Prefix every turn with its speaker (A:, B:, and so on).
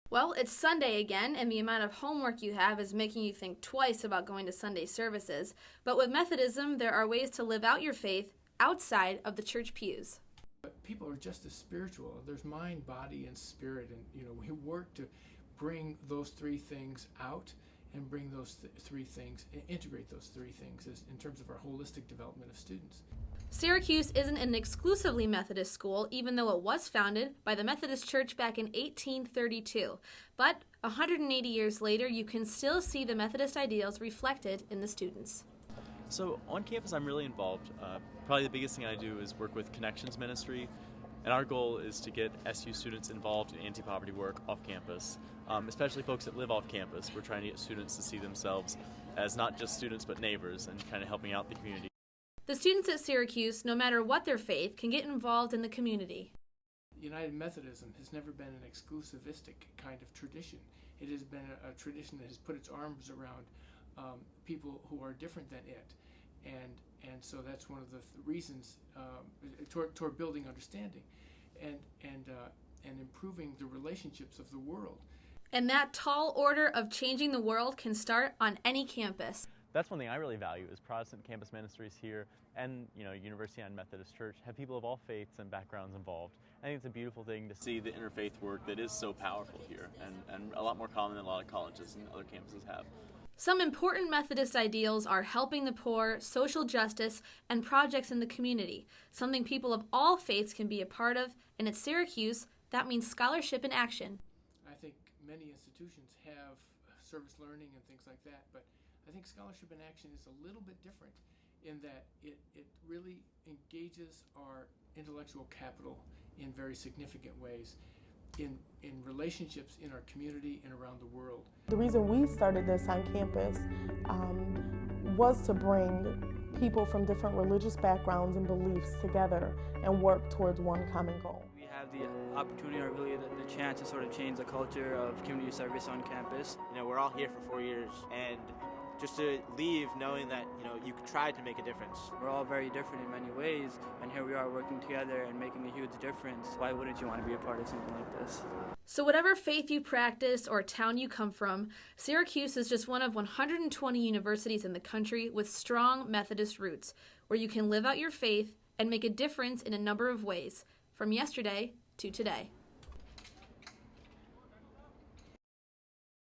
A: Well, it's Sunday again, and the amount of homework you have is making you think twice about going to Sunday services. But with Methodism, there are ways to live out your faith outside of the church pews.
B: But people are just as spiritual. There's mind, body, and spirit, and we work to bring those three things out and bring those three things, integrate those three things in terms of our holistic development of students.
A: Syracuse isn't an exclusively Methodist school, even though it was founded by the Methodist Church back in 1832. But 180 years later, you can still see the Methodist ideals reflected in the students.
C: So on campus, I'm really involved. Probably the biggest thing I do is work with Connections Ministry, and our goal is to get SU students involved in anti-poverty work off campus, especially folks that live off campus. We're trying to get students to see themselves as not just students but neighbors and kind of helping out the community.
A: The students at Syracuse, no matter what their faith, can get involved in the community.
B: United Methodism has never been an exclusivistic kind of tradition. It has been a tradition that has put its arms around people who are different than it, and so that's one of the reasons toward building understanding and improving the relationships of the world.
A: And that tall order of changing the world can start on any campus.
C: That's one thing I really value is Protestant campus ministries here and University and Methodist Church have people of all faiths and backgrounds involved. I think it's a beautiful thing to see the interfaith work that is so powerful here and a lot more common than a lot of colleges and other campuses have.
A: Some important Methodist ideals are helping the poor, social justice, and projects in the community, something people of all faiths can be a part of, and at Syracuse, that means scholarship in action.
B: I think many institutions have service learning and things like that, but I think scholarship in action is a little bit different in that it really engages our intellectual capital in very significant ways in relationships in our community and around the world.
D: The reason we started this on campus was to bring people from different religious backgrounds and beliefs together and work towards one common goal.
E: We have the opportunity or really the chance to sort of change the culture of community service on campus.
F: We're all here for 4 years, and just to leave knowing that you tried to make a difference.
E: We're all very different in many ways, and here we are working together and making a huge difference. Why wouldn't you want to be a part of something like this?
A: So whatever faith you practice or town you come from, Syracuse is just one of 120 universities in the country with strong Methodist roots, where you can live out your faith and make a difference in a number of ways, from yesterday to today.